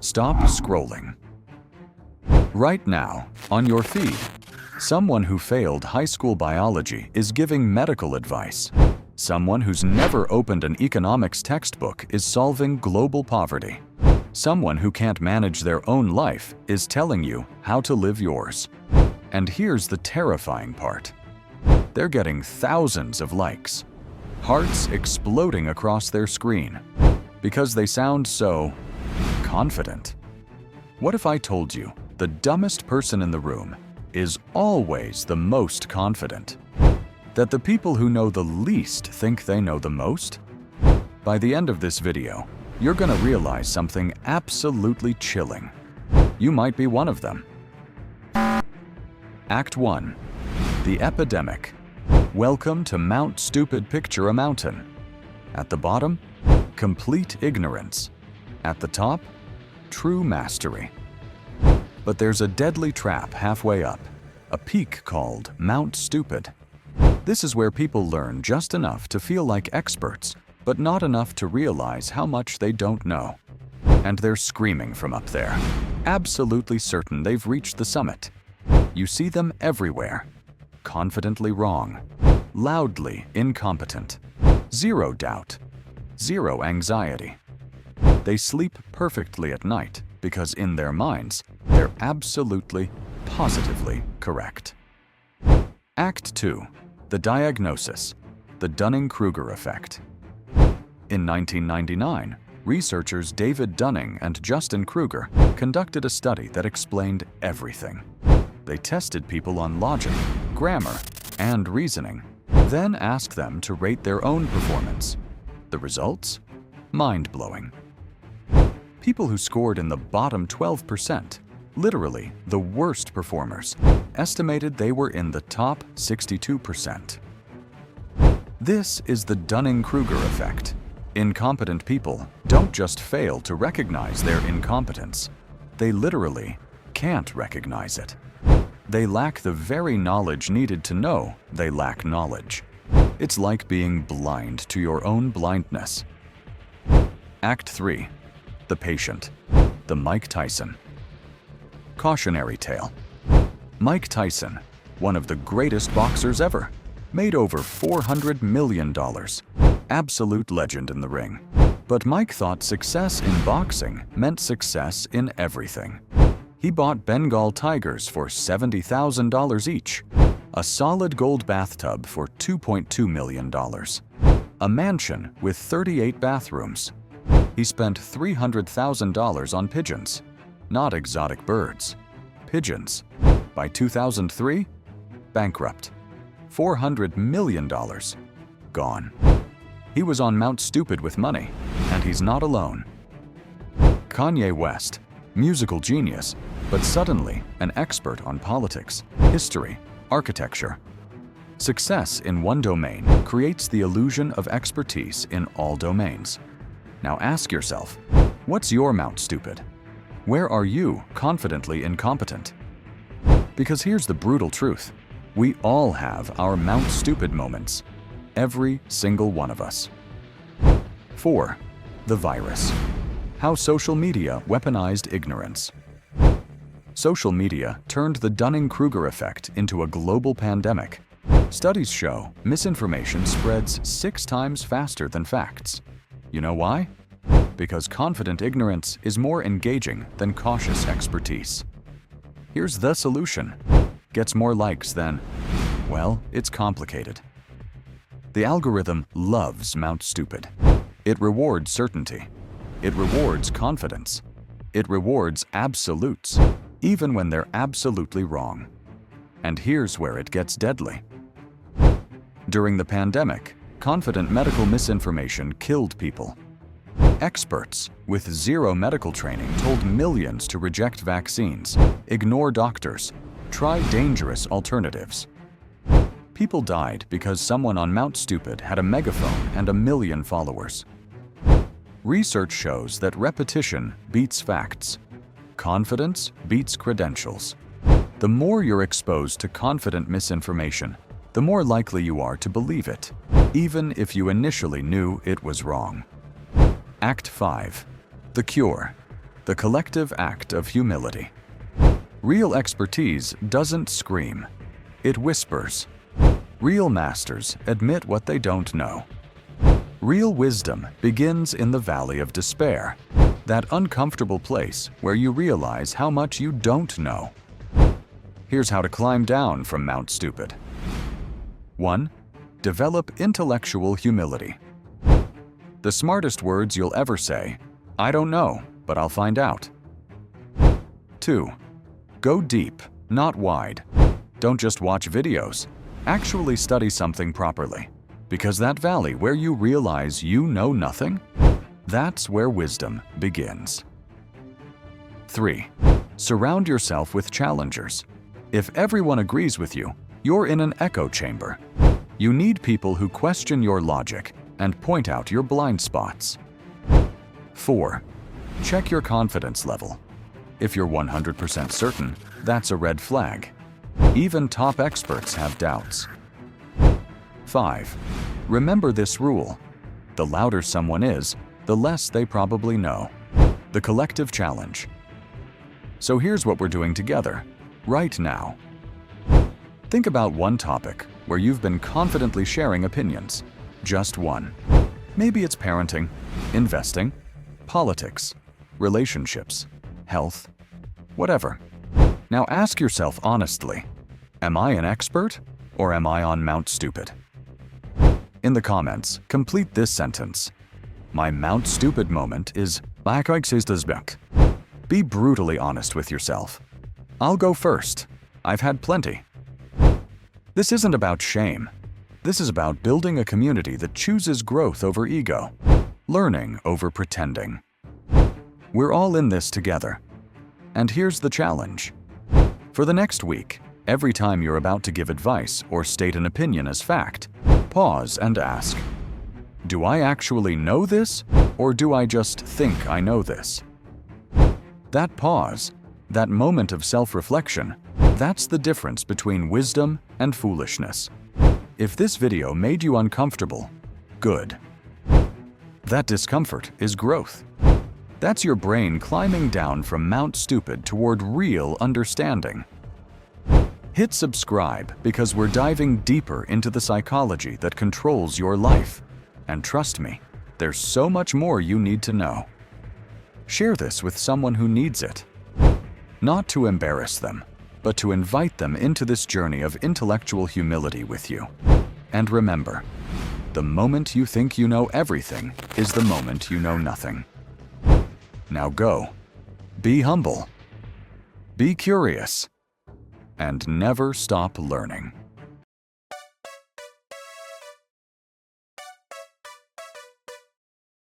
Stop scrolling. Right now, on your feed, someone who failed high school biology is giving medical advice. Someone who's never opened an economics textbook is solving global poverty. Someone who can't manage their own life is telling you how to live yours. And here's the terrifying part. They're getting thousands of likes, hearts exploding across their screen, because they sound so confident. What if I told you the dumbest person in the room is always the most confident? That the people who know the least think they know the most? By the end of this video, you're gonna realize something absolutely chilling. You might be one of them. Act 1. The epidemic. Welcome to Mount Stupid. Picture a mountain. At the bottom, complete ignorance. At the top, true mastery. But there's a deadly trap halfway up, a peak called Mount Stupid. This is where people learn just enough to feel like experts, but not enough to realize how much they don't know. And they're screaming from up there, absolutely certain they've reached the summit. You see them everywhere, confidently wrong, loudly incompetent, zero doubt, zero anxiety. They sleep perfectly at night because in their minds, they're absolutely, positively correct. Act 2. The diagnosis, the Dunning-Kruger effect. In 1999, researchers David Dunning and Justin Kruger conducted a study that explained everything. They tested people on logic, grammar, and reasoning, then asked them to rate their own performance. The results? Mind-blowing. People who scored in the bottom 12%, literally the worst performers, estimated they were in the top 62%. This is the Dunning-Kruger effect. Incompetent people don't just fail to recognize their incompetence, they literally can't recognize it. They lack the very knowledge needed to know they lack knowledge. It's like being blind to your own blindness. Act 3. The patient. The Mike Tyson. Cautionary tale. Mike Tyson, one of the greatest boxers ever, made over $400 million. Absolute legend in the ring. But Mike thought success in boxing meant success in everything. He bought Bengal tigers for $70,000 each, a solid gold bathtub for $2.2 million, a mansion with 38 bathrooms. He spent $300,000 on pigeons, not exotic birds, pigeons. By 2003, bankrupt. $400 million gone. He was on Mount Stupid with money, and he's not alone. Kanye West, musical genius, but suddenly an expert on politics, history, architecture. Success in one domain creates the illusion of expertise in all domains. Now ask yourself, what's your Mount Stupid? Where are you confidently incompetent? Because here's the brutal truth. We all have our Mount Stupid moments. Every single one of us. 4. The virus. How social media weaponized ignorance. Social media turned the Dunning-Kruger effect into a global pandemic. Studies show misinformation spreads 6 times faster than facts. You know why? Because confident ignorance is more engaging than cautious expertise. Here's the solution. Gets more likes than, well, it's complicated. The algorithm loves Mount Stupid. It rewards certainty. It rewards confidence. It rewards absolutes, even when they're absolutely wrong. And here's where it gets deadly. During the pandemic, confident medical misinformation killed people. Experts with zero medical training told millions to reject vaccines, ignore doctors, try dangerous alternatives. People died because someone on Mount Stupid had a megaphone and 1 million followers. Research shows that repetition beats facts. Confidence beats credentials. The more you're exposed to confident misinformation, the more likely you are to believe it, even if you initially knew it was wrong. Act 5. The cure. the collective act of humility. Real expertise doesn't scream, it whispers. Real masters admit what they don't know. Real wisdom begins in the valley of despair, that uncomfortable place where you realize how much you don't know. Here's how to climb down from Mount Stupid. 1. Develop intellectual humility. The smartest words you'll ever say, "I don't know, but I'll find out." 2. Go deep, not wide. Don't just watch videos. Actually study something properly. Because that valley where you realize you know nothing, that's where wisdom begins. 3. Surround yourself with challengers. If everyone agrees with you, you're in an echo chamber. You need people who question your logic and point out your blind spots. 4. Check your confidence level. If you're 100% certain, that's a red flag. Even top experts have doubts. 5. Remember this rule. The louder someone is, the less they probably know. The collective challenge. So here's what we're doing together, right now. Think about one topic where you've been confidently sharing opinions. Just one. Maybe it's parenting, investing, politics, relationships, health, whatever. Now ask yourself honestly, am I an expert or am I on Mount Stupid? In the comments, complete this sentence. My Mount Stupid moment is Be brutally honest with yourself. I'll go first. I've had plenty. This isn't about shame. This is about building a community that chooses growth over ego, learning over pretending. We're all in this together. And here's the challenge. For the next week, every time you're about to give advice or state an opinion as fact, pause and ask, do I actually know this, or do I just think I know this? That pause, that moment of self-reflection, that's the difference between wisdom and foolishness. If this video made you uncomfortable, good. That discomfort is growth. That's your brain climbing down from Mount Stupid toward real understanding. Hit subscribe because we're diving deeper into the psychology that controls your life. And trust me, there's so much more you need to know. Share this with someone who needs it. Not to embarrass them, but to invite them into this journey of intellectual humility with you. And remember, the moment you think you know everything is the moment you know nothing. Now go. Be humble. Be curious. And never stop learning.